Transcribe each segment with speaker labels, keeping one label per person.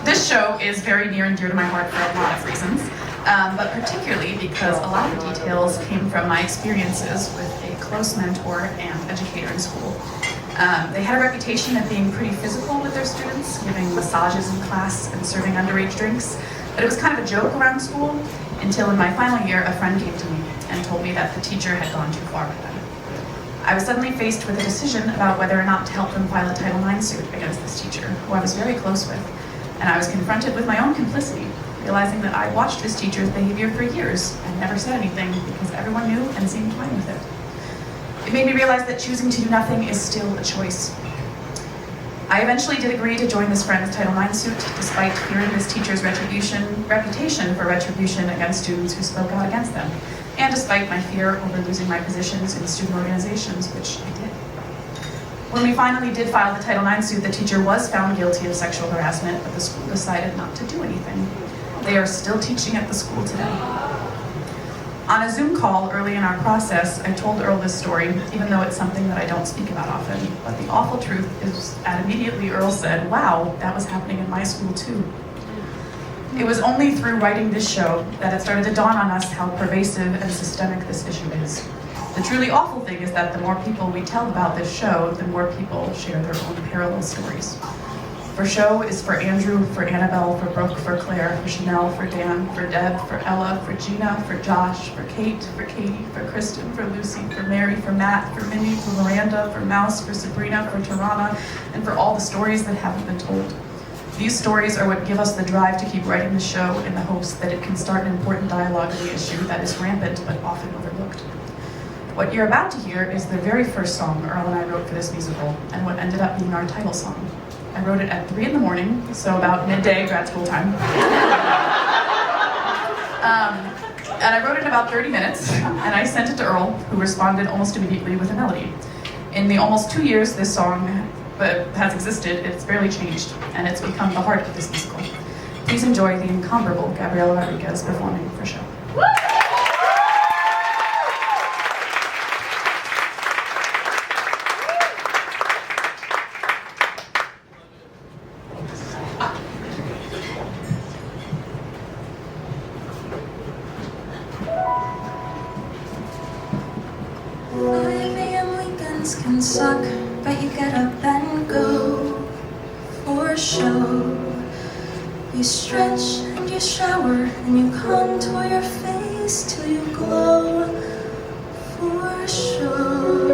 Speaker 1: This show is very near and dear to my heart for a lot of reasons, but particularly because a lot of the details came from my experiences with a close mentor and educator in school. They had a reputation of being pretty physical with their students, giving massages in class and serving underage drinks, but it was kind of a joke around school until in my final year a friend came to me and told me that the teacher had gone too far with them. I was suddenly faced with a decision about whether or not to help them file a Title IX suit against this teacher, who I was very close with, and I was confronted with my own complicity, realizing that I watched this teacher's behavior for years and never said anything because everyone knew and seemed fine with it. It made me realize that choosing to do nothing is still a choice. I eventually did agree to join this friend's Title IX suit, despite fearing this teacher's reputation for retribution against students who spoke out against them, and despite my fear over losing my positions in student organizations, which I did. When we finally did file the Title IX suit, the teacher was found guilty of sexual harassment, but the school decided not to do anything. They are still teaching at the school today. On a Zoom call early in our process, I told Earl this story, even though it's something that I don't speak about often. But the awful truth is that immediately Earl said, "Wow, that was happening in my school too." It was only through writing this show that it started to dawn on us how pervasive and systemic this issue is. The truly awful thing is that the more people we tell about this show, the more people share their own parallel stories. For Show is for Andrew, for Annabelle, for Brooke, for Claire, for Chanel, for Dan, for Deb, for Ella, for Gina, for Josh, for Kate, for Katie, for Kristen, for Lucy, for Mary, for Matt, for Mindy, for Miranda, for Mouse, for Sabrina, for Tarana, and for all the stories that haven't been told. These stories are what give us the drive to keep writing the show in the hopes that it can start an important dialogue on the issue that is rampant but often overlooked. What you're about to hear is the very first song Earl and I wrote for this musical, and what ended up being our title song. I wrote it at 3 in the morning, so about midday grad school time. And I wrote it in about 30 minutes, and I sent it to Earl, who responded almost immediately with a melody. In the almost 2 years this song has existed, it's barely changed, and it's become the heart of this musical. Please enjoy the incomparable Gabriella Rodriguez performing For Show.
Speaker 2: Can suck, but you get up and go for show. You stretch and you shower and you contour your face till you glow for show.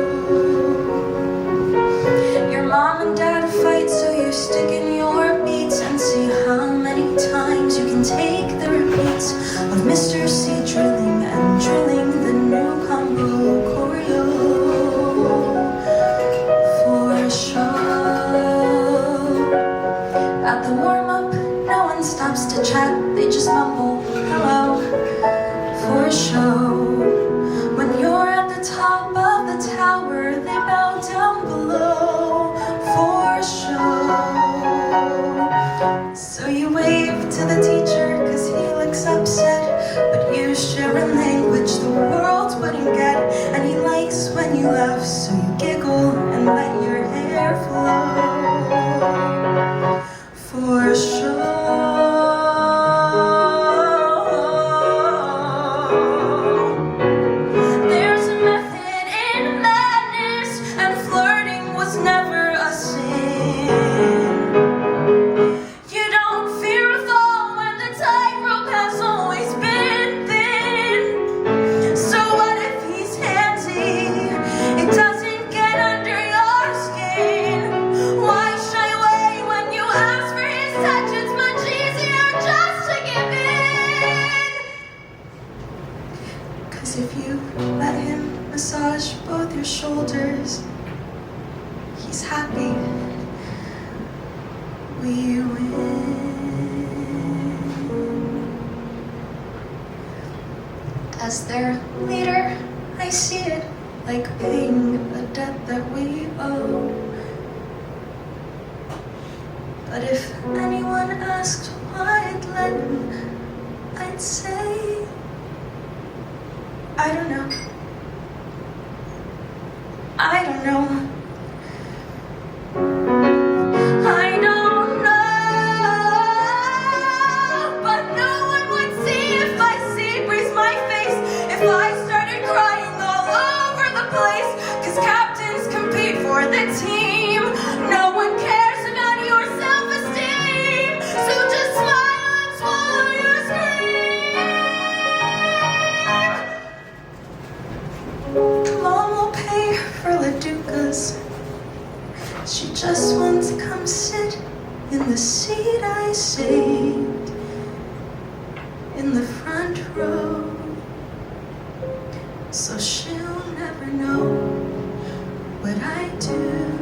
Speaker 2: Your mom and dad fight, so you stick in your beats and see how many times you can take the repeats of Mr. C drilling and drilling the new combo choreo. At the warm-up, no one stops to chat, they just mumble, hello, for show. When you're at the top of the tower, they bow down below, for show. So you wave to the teacher, cause he looks upset, but you share a language the world wouldn't get, and he likes when you laugh, so you giggle and let your hair flow. For sure. There's a method in madness, and flirting was never a sin. You don't fear a fall when the tightrope has always been thin. So what if he's handsy? It doesn't get under your skin. Why shy away when you ask for his touch? It's much easier just to give in. Cause if you let him massage both your shoulders, he's happy. We win. As their leader, I see it like paying a debt that we owe. But if anyone asked why I'd let him, I'd say, I don't know. I don't know. I don't know. for the team. No one cares about your self-esteem, so just smile and swallow your scream. Mom will pay for Laducas. She just wants to come sit in the seat I saved in the front row, so she'll never know what I do.